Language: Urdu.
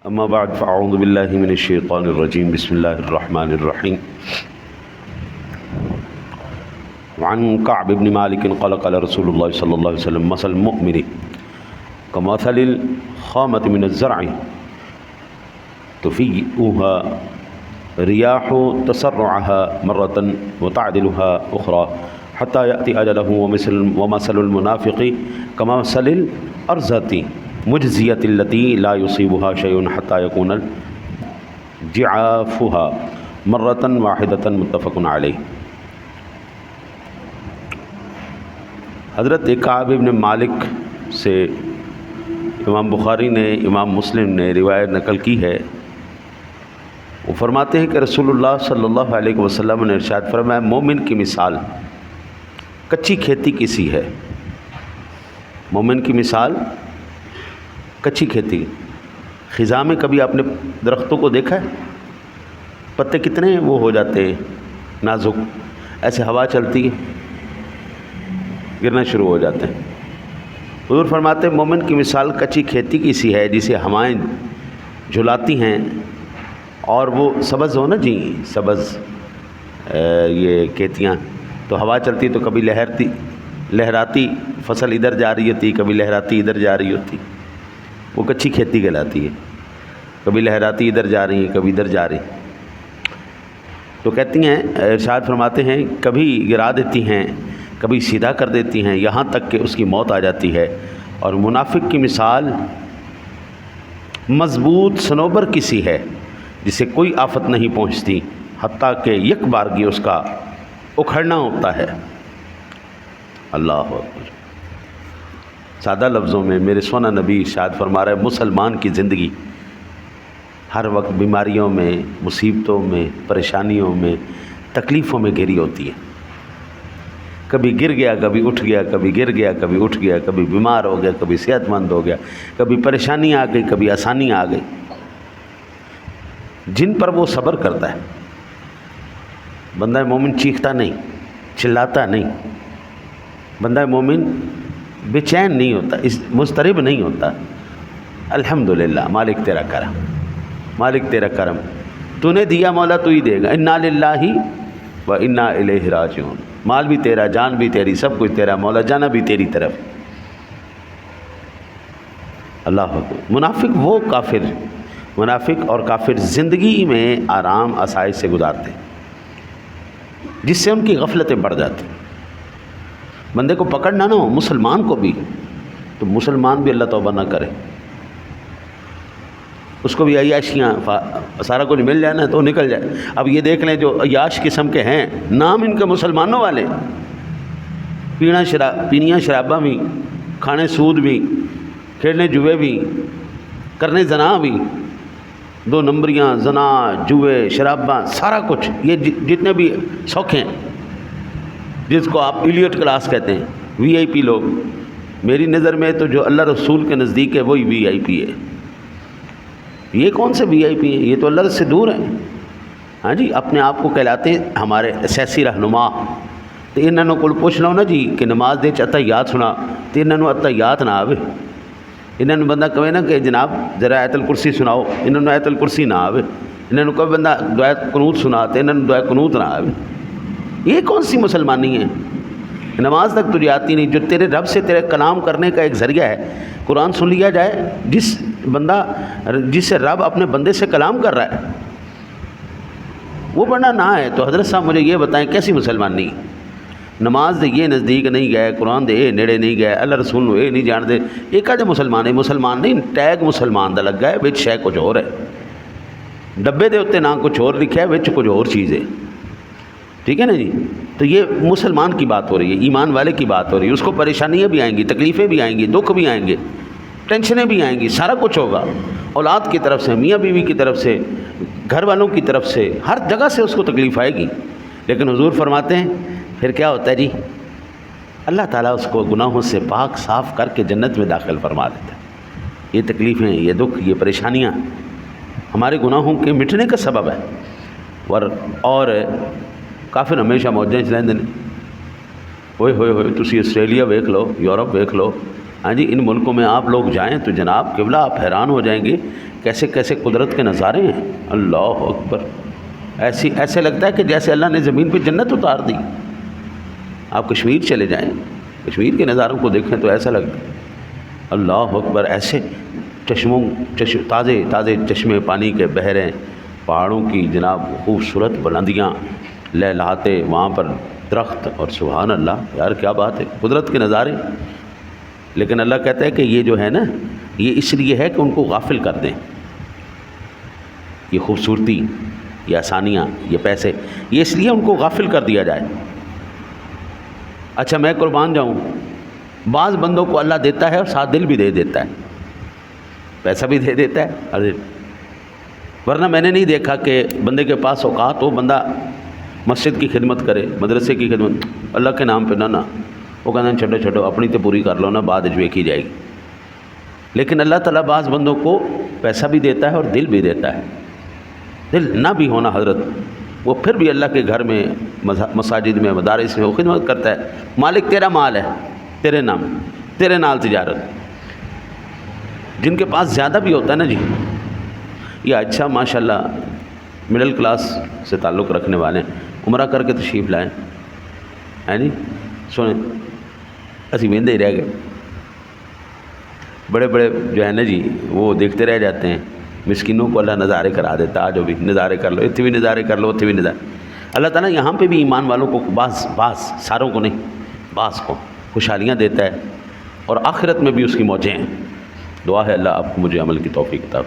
اما بعد فاعوذ باللہ من الشیطان الرجیم بسم اللہ الرحمن الرحیم وعن کعب بن مالک قال قال رسول اللہ صلی اللہ علیہ وسلم مثل المؤمن كمثل الخامة من الزرع تفيئها رياح تسرعها مرة وتعدلها أخرى حتى يأتي أجله ومثل المنافق كمثل الأرزة مجزية التي لا يصيبها شيء حتى يكون جعافها مرة واحدة متفق عليه۔ حضرت کعب بن مالک سے امام بخاری نے امام مسلم نے روایت نقل کی ہے۔ وہ فرماتے ہیں کہ رسول اللہ صلی اللہ علیہ وسلم نے ارشاد فرمایا مومن کی مثال کچی کھیتی کی سی ہے۔ مومن کی مثال کچی کھیتی۔ خزاں میں کبھی آپ نے درختوں کو دیکھا ہے؟ پتے کتنے وہ ہو جاتے ہیں نازک، ایسے ہوا چلتی ہے گرنا شروع ہو جاتے ہیں۔ حضور فرماتے ہیں مومن کی مثال کچی کھیتی کی سی ہے جسے ہوائیں جھلاتی ہیں اور وہ سبز ہو نا جی، سبز یہ کھیتیاں، تو ہوا چلتی تو کبھی لہراتی فصل ادھر جا رہی ہوتی، کبھی لہراتی ادھر جا رہی ہوتی، وہ کچی کھیتی کہلاتی ہے۔ کبھی لہراتی ادھر جا رہی ہیں کبھی ادھر جا رہی، تو کہتی ہیں ارشاد فرماتے ہیں کبھی گرا دیتی ہیں کبھی سیدھا کر دیتی ہیں یہاں تک کہ اس کی موت آ جاتی ہے۔ اور منافق کی مثال مضبوط صنوبر کی سی ہے جسے کوئی آفت نہیں پہنچتی حتیٰ کہ یک بارگی اس کا اکھڑنا ہوتا ہے۔ اللہ اکبر۔ سادہ لفظوں میں میرے سونا نبی ارشاد فرما رہا ہے مسلمان کی زندگی ہر وقت بیماریوں میں، مصیبتوں میں، پریشانیوں میں، تکلیفوں میں گھری ہوتی ہے۔ کبھی گر گیا کبھی اٹھ گیا، کبھی گر گیا کبھی اٹھ گیا، کبھی بیمار ہو گیا کبھی صحت مند ہو گیا، کبھی پریشانی آ گئی کبھی آسانی آ گئی، جن پر وہ صبر کرتا ہے۔ بندہ مومن چیختا نہیں، چلاتا نہیں، بندہ مومن بے چین نہیں ہوتا، مضطرب نہیں ہوتا۔ الحمدللہ مالک تیرا کرم، مالک تیرا کرم، تو نے دیا مولا تو ہی دے گا، انا للہ و انا الیہ راجعون۔ مال بھی تیرا، جان بھی تیری، سب کچھ تیرا مولا، جانا بھی تیری طرف۔ اللہ اکبر۔ منافق اور کافر زندگی میں آرام آسائش سے گزارتے ہیں جس سے ان کی غفلتیں بڑھ جاتی۔ بندے کو پکڑنا نہ ہو، مسلمان کو بھی، تو مسلمان بھی اللہ توبہ نہ کرے، اس کو بھی عیاشیاں سارا کچھ مل جائے نا تو نکل جائے۔ اب یہ دیکھ لیں جو عیاش قسم کے ہیں، نام ان کے مسلمانوں والے، پینیاں شراباں بھی، کھانے سود بھی، کھیلنے جوئے بھی، کرنے زنا بھی، 2 نمبریاں، زنا، جوئے، شراباں، سارا کچھ، یہ جتنے بھی شوق ہیں جس کو آپ ایلیٹ کلاس کہتے ہیں، وی آئی پی لوگ، میری نظر میں تو جو اللہ رسول کے نزدیک ہے وہی وی آئی پی ہے۔ یہ کون سے وی آئی پی ہیں؟ یہ تو اللہ سے دور ہیں۔ ہاں جی، اپنے آپ کو کہلاتے ہیں ہمارے سیاسی رہنما۔ تو انہوں کو پوچھ لو نا جی کہ نماز دے عطیات سنا، تو انہوں عطیات نہ آوے۔ انہوں بندہ کہے نا کہ جناب ذرا آیت الکرسی سناؤ، انہوں آیت الکرسی نہ آوے۔ انہوں کوئی بندہ دعا قنوت سنا تو انہوں دعا قنوت نہ آوے۔ یہ کون سی مسلمانی ہے؟ نماز تک تجھے آتی نہیں، جو تیرے رب سے تیرے کلام کرنے کا ایک ذریعہ ہے۔ قرآن سن لیا جائے، جس سے رب اپنے بندے سے کلام کر رہا ہے وہ پڑھنا نہ ہے، تو حضرت صاحب مجھے یہ بتائیں کیسی مسلمانی؟ نماز دے یہ نزدیک نہیں گئے، قرآن دے یہ نیڑے نہیں گئے، اللہ رسول نو یہ نہیں جان دے، یہ کہتے مسلمان ہے؟ مسلمان نہیں، ٹیگ مسلمان دا لگا ہے، وچ شے کچھ اور ہے، ڈبے دے اتنے نہ کچھ اور لکھا ہے، وچ کچھ اور چیز ہے۔ ٹھیک ہے نا جی؟ تو یہ مسلمان کی بات ہو رہی ہے، ایمان والے کی بات ہو رہی ہے۔ اس کو پریشانیاں بھی آئیں گی، تکلیفیں بھی آئیں گی، دکھ بھی آئیں گے، ٹینشنیں بھی آئیں گی، سارا کچھ ہوگا، اولاد کی طرف سے، میاں بیوی کی طرف سے، گھر والوں کی طرف سے، ہر جگہ سے اس کو تکلیف آئے گی۔ لیکن حضور فرماتے ہیں پھر کیا ہوتا ہے جی؟ اللہ تعالیٰ اس کو گناہوں سے پاک صاف کر کے جنت میں داخل فرما دیتا ہے۔ یہ تکلیفیں، یہ دکھ، یہ پریشانیاں ہمارے گناہوں کے مٹنے کا سبب ہے۔ اور کافر ہمیشہ موجیں چ رہندے نے، ہوئے تسی آسٹریلیا ویکھ لو، یورپ ویکھ لو، ہاں جی ان ملکوں میں آپ لوگ جائیں تو جناب قبلہ آپ حیران ہو جائیں گے کیسے کیسے قدرت کے نظارے ہیں. اللہ اکبر. ایسے لگتا ہے کہ جیسے اللہ نے زمین پہ جنت اتار دی. آپ کشمیر چلے جائیں, کشمیر کے نظاروں کو دیکھیں تو ایسا لگتا ہے اللہ اکبر. ایسے تازے چشمے پانی کے بہہ رہے ہیں, پہاڑوں کی جناب خوبصورت بلندیاں لہلہاتے, وہاں پر درخت, اور سبحان اللہ یار کیا بات ہے قدرت کے نظارے. لیکن اللہ کہتا ہے کہ یہ جو ہے نا یہ اس لیے ہے کہ ان کو غافل کر دیں. یہ خوبصورتی, یہ آسانیاں, یہ پیسے, یہ اس لیے ان کو غافل کر دیا جائے. اچھا میں قربان جاؤں, بعض بندوں کو اللہ دیتا ہے اور ساتھ دل بھی دے دیتا ہے, پیسہ بھی دے دیتا ہے. ورنہ میں نے نہیں دیکھا کہ بندے کے پاس اوقات ہو, بندہ مسجد کی خدمت کرے, مدرسے کی خدمت, اللہ کے نام پہ نہ وہ کہنا چھوٹو اپنی تو پوری کر لو نا, بعد جو کی جائے گی. لیکن اللہ تعالیٰ بعض بندوں کو پیسہ بھی دیتا ہے اور دل بھی دیتا ہے. دل نہ بھی ہونا حضرت, وہ پھر بھی اللہ کے گھر میں, مساجد میں, مدارس میں وہ خدمت کرتا ہے. مالک تیرا مال ہے, تیرے نام, تیرے نال تجارت. جن کے پاس زیادہ بھی ہوتا ہے نا جی, یہ اچھا ماشاءاللہ مڈل کلاس سے تعلق رکھنے والے عمرہ کر کے تشریف لائیں, ہے نہیں سنیں اسی وہدے ہی رہ گئے. بڑے جو ہے نا جی وہ دیکھتے رہ جاتے ہیں. مسکینوں کو اللہ نظارے کرا دیتا, آج بھی نظارے کر لو, اتنے بھی نظارے کر لو, اتنے بھی نظارے. اللہ تعالیٰ یہاں پہ بھی ایمان والوں کو بعض ساروں کو نہیں, بعض کو خوشحالیاں دیتا ہے, اور آخرت میں بھی اس کی موجیں ہیں. دعا ہے اللہ آپ کو مجھے عمل کی توفیق عطا.